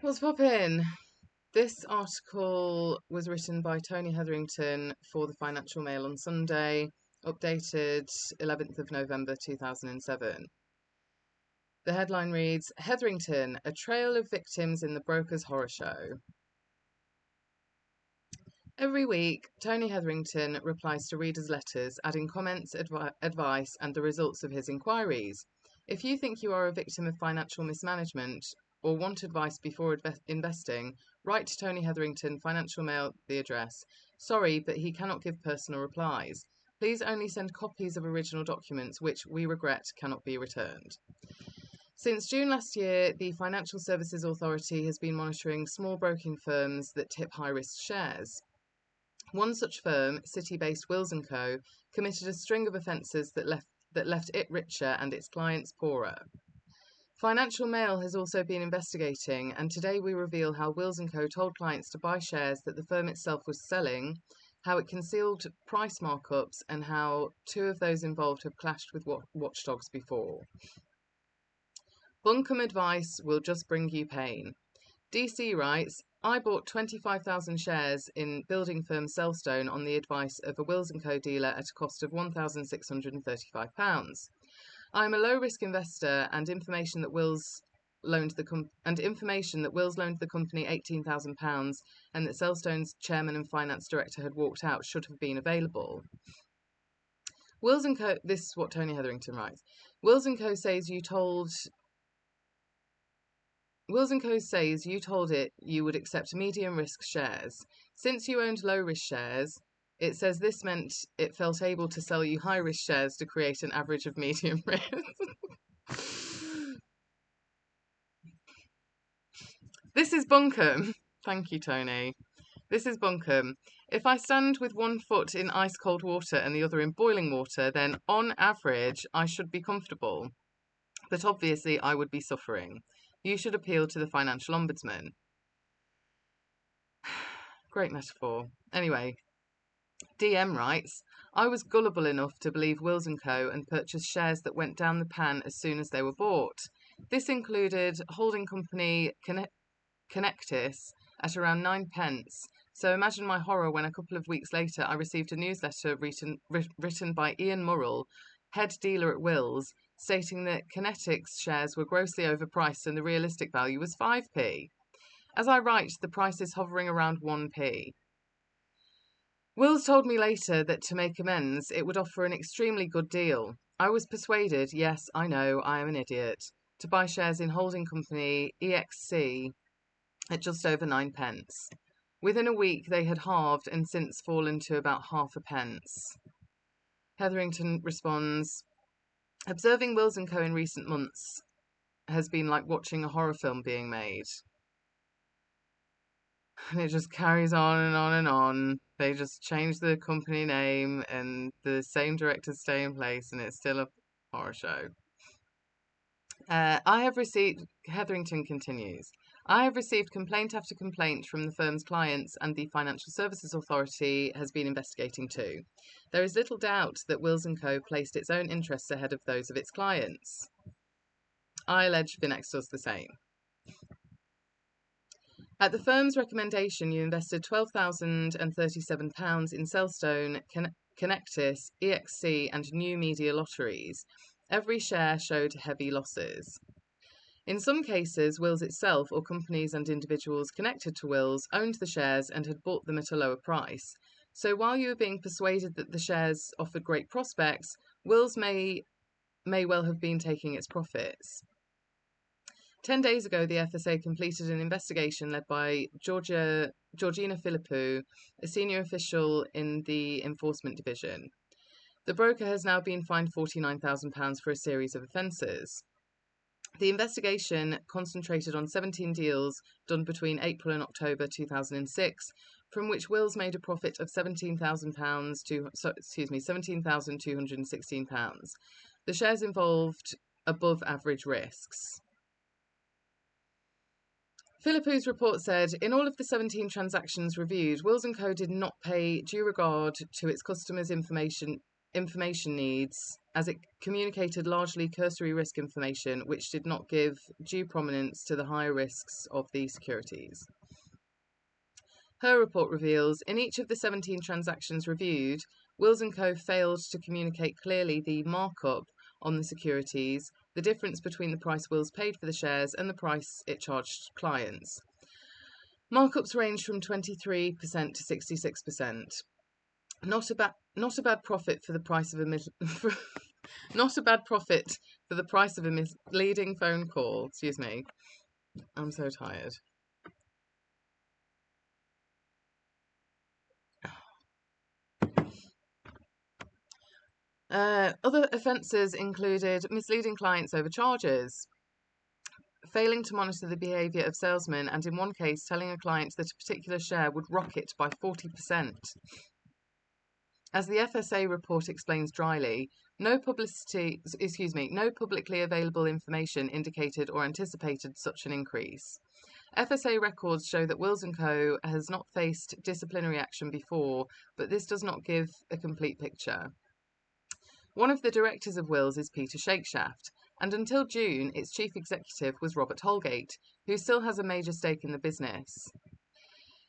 What's poppin'? This article was written by Tony Hetherington for the Financial Mail on Sunday, updated 11th of November 2007. The headline reads, Hetherington, a trail of victims in the broker's horror show. Every week, Tony Hetherington replies to readers' letters, adding comments, advice, and the results of his inquiries. If you think you are a victim of financial mismanagement or want advice before investing, write to Tony Hetherington, Financial Mail, the address. Sorry, but he cannot give personal replies. Please only send copies of original documents, which we regret cannot be returned. Since June last year, the Financial Services Authority has been monitoring small broking firms that tip high-risk shares. One such firm, City-based Wills & Co., committed a string of offences that left it richer and its clients poorer. Financial Mail has also been investigating, and today we reveal how Wills & Co. told clients to buy shares that the firm itself was selling, how it concealed price markups, and how two of those involved have clashed with watchdogs before. Bunkum advice will just bring you pain. DC writes, I bought 25,000 shares in building firm Sellstone on the advice of a Wills & Co. dealer at a cost of £1,635. I am a low-risk investor, and information that Wills loaned the company £18,000 and that Sellstone's chairman and finance director had walked out should have been available. Wills & Co. This is what Tony Hetherington writes. Wills & Co. says you told it you would accept medium risk shares. Since you owned low risk shares, it says this meant it felt able to sell you high risk shares to create an average of medium risk. This is bunkum. Thank you, Tony. This is bunkum. If I stand with one foot in ice cold water and the other in boiling water, then on average I should be comfortable. But obviously I would be suffering. You should appeal to the financial ombudsman. Great metaphor. Anyway, DM writes, I was gullible enough to believe Wills & Co. and purchase shares that went down the pan as soon as they were bought. This included holding company Connectis at around 9p. So imagine my horror when a couple of weeks later I received a newsletter written by Ian Murrell, head dealer at Wills, stating that Kinetics shares were grossly overpriced and the realistic value was 5p. As I write, the price is hovering around 1p. Wills told me later that to make amends, it would offer an extremely good deal. I was persuaded, yes, I know, I am an idiot, to buy shares in holding company EXC at just over 9p. Within a week, they had halved and since fallen to about half a pence. Hetherington responds, observing Wills & Co. in recent months has been like watching a horror film being made. And it just carries on and on and on. They just change the company name and the same directors stay in place and it's still a horror show. Hetherington continues, I have received complaint after complaint from the firm's clients and the Financial Services Authority has been investigating too. There is little doubt that Wills & Co. placed its own interests ahead of those of its clients. I allege Vin-X does the same. At the firm's recommendation, you invested £12,037 in Sellstone, Connectis, EXC and New Media Lotteries. Every share showed heavy losses. In some cases, Wills itself or companies and individuals connected to Wills owned the shares and had bought them at a lower price. So while you were being persuaded that the shares offered great prospects, Wills may well have been taking its profits. 10 days ago, the FSA completed an investigation led by Georgina Philippou, a senior official in the Enforcement Division. The broker has now been fined £49,000 for a series of offences. The investigation concentrated on 17 deals done between April and October 2006, from which Wills made a profit of £17,216. The shares involved above average risks. Philippou's report said, in all of the 17 transactions reviewed, Wills & Co. did not pay due regard to its customers' information information needs, as it communicated largely cursory risk information which did not give due prominence to the higher risks of the securities. Her report reveals, in each of the 17 transactions reviewed, Wills & Co. failed to communicate clearly the markup on the securities, the difference between the price Wills paid for the shares and the price it charged clients. Markups range from 23% to 66%. Not a bad profit for the price of a not a bad profit for the price of a misleading phone call. Excuse me. I'm so tired. Other offences included misleading clients over charges, failing to monitor the behaviour of salesmen, and in one case telling a client that a particular share would rocket by 40%. As the FSA report explains dryly, no publicly available information indicated or anticipated such an increase. FSA records show that Wills & Co. has not faced disciplinary action before, but this does not give a complete picture. One of the directors of Wills is Peter Shakeshaft, and until June, its chief executive was Robert Holgate, who still has a major stake in the business.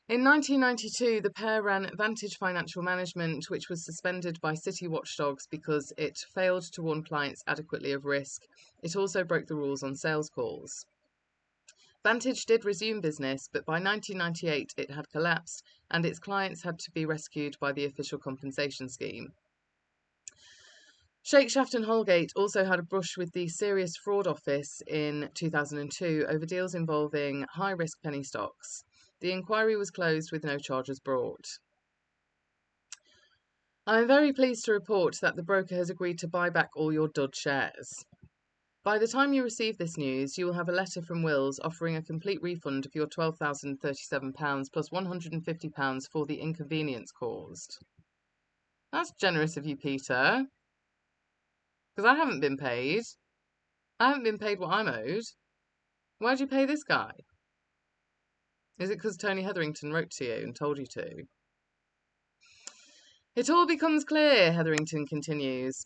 In 1992, the pair ran Vantage Financial Management, which was suspended by city watchdogs because it failed to warn clients adequately of risk. It also broke the rules on sales calls. Vantage did resume business, but by 1998 it had collapsed, and its clients had to be rescued by the official compensation scheme. Shakeshaft and Holgate also had a brush with the Serious Fraud Office in 2002 over deals involving high-risk penny stocks. The inquiry was closed with no charges brought. I am very pleased to report that the broker has agreed to buy back all your dud shares. By the time you receive this news, you will have a letter from Wills offering a complete refund of your £12,037 plus £150 for the inconvenience caused. That's generous of you, Peter. Because I haven't been paid. I haven't been paid what I'm owed. Why'd you pay this guy? Is it because Tony Hetherington wrote to you and told you to? It all becomes clear, Hetherington continues.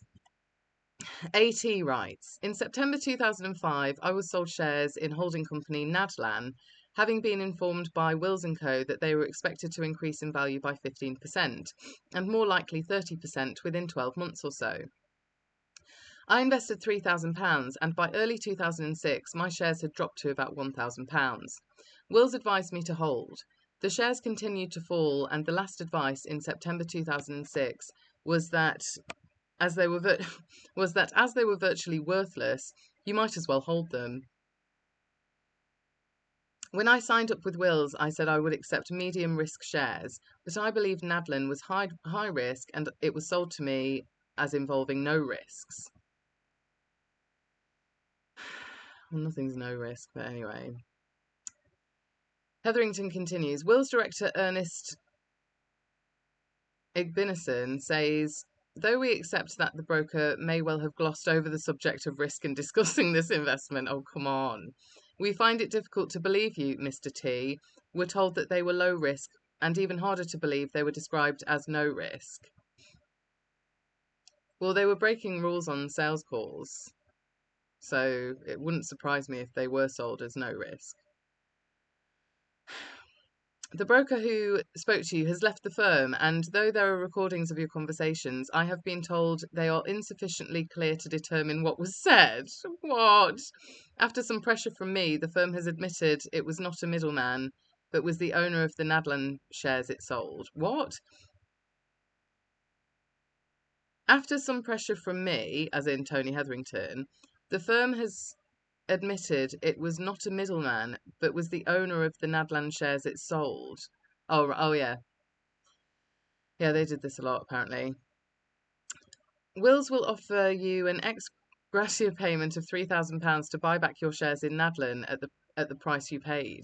AT writes, in September 2005, I was sold shares in holding company Nadlan, having been informed by Wills & Co. that they were expected to increase in value by 15%, and more likely 30% within 12 months or so. I invested £3,000, and by early 2006, my shares had dropped to about £1,000. Wills advised me to hold. The shares continued to fall, and the last advice in September 2006 was that as they were virtually worthless, you might as well hold them. When I signed up with Wills, I said I would accept medium risk shares, but I believed Nadlan was high risk, and it was sold to me as involving no risks. Well, nothing's no risk, but anyway. Hetherington continues, Wills director Ernest Igbinison says, though we accept that the broker may well have glossed over the subject of risk in discussing this investment, oh, come on. We find it difficult to believe you, Mr. T. We're told that they were low risk, and even harder to believe they were described as no risk. Well, they were breaking rules on sales calls, so it wouldn't surprise me if they were sold as no risk. The broker who spoke to you has left the firm, and though there are recordings of your conversations, I have been told they are insufficiently clear to determine what was said. What? After some pressure from me, the firm has admitted it was not a middleman, but was the owner of the Nadlan shares it sold. What? After some pressure from me, as in Tony Hetherington, the firm has admitted it was not a middleman, but was the owner of the Nadlan shares it sold. Oh yeah. Yeah, they did this a lot, apparently. Wills will offer you an ex gratia payment of £3,000 to buy back your shares in Nadlan at the price you paid.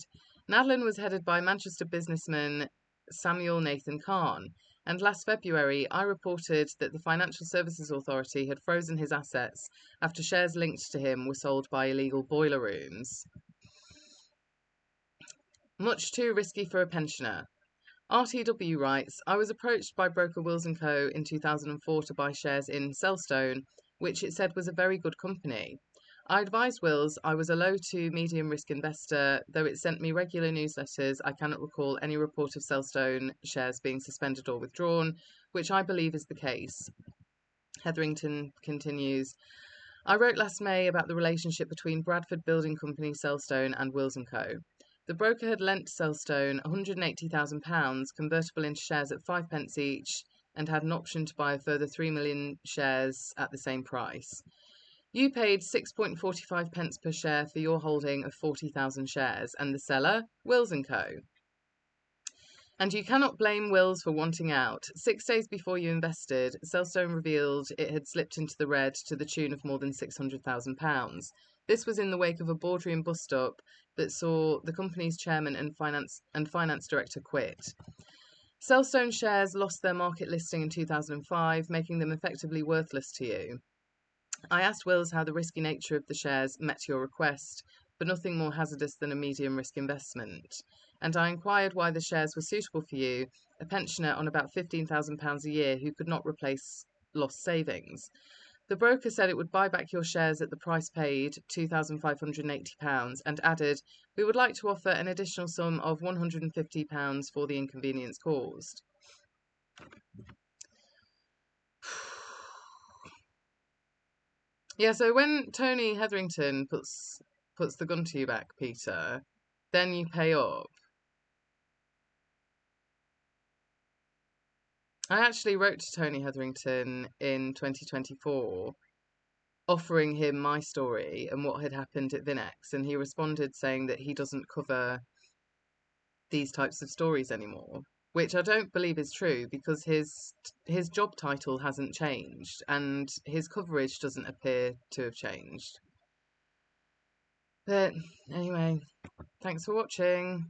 Nadlan was headed by Manchester businessman Samuel Nathan Khan, and last February I reported that the Financial Services Authority had frozen his assets after shares linked to him were sold by illegal boiler rooms. Much too risky for a pensioner. RTW writes, I was approached by broker Wills & Co. in 2004 to buy shares in Cellstone, which it said was a very good company. I advised Wills I was a low to medium risk investor, though it sent me regular newsletters. I cannot recall any report of Cellstone shares being suspended or withdrawn, which I believe is the case. Hetherington continues, I wrote last May about the relationship between Bradford Building Company, Cellstone and Wills & Co. The broker had lent Cellstone £180,000 convertible into shares at 5p each and had an option to buy a further 3 million shares at the same price. You paid 6.45 per share for your holding of 40,000 shares, and the seller, Wills & Co. And you cannot blame Wills for wanting out. 6 days before you invested, Cellstone revealed it had slipped into the red to the tune of more than £600,000. This was in the wake of a boardroom bust-up that saw the company's chairman and finance director quit. Cellstone shares lost their market listing in 2005, making them effectively worthless to you. I asked Wills how the risky nature of the shares met your request, but nothing more hazardous than a medium risk investment. And I inquired why the shares were suitable for you, a pensioner on about £15,000 a year who could not replace lost savings. The broker said it would buy back your shares at the price paid, £2,580, and added, we would like to offer an additional sum of £150 for the inconvenience caused. Yeah, so when Tony Hetherington puts the gun to your back, Peter, then you pay up. I actually wrote to Tony Hetherington in 2024 offering him my story and what had happened at Vin-X, and he responded saying that he doesn't cover these types of stories anymore, which I don't believe is true because his job title hasn't changed and his coverage doesn't appear to have changed. But anyway, thanks for watching.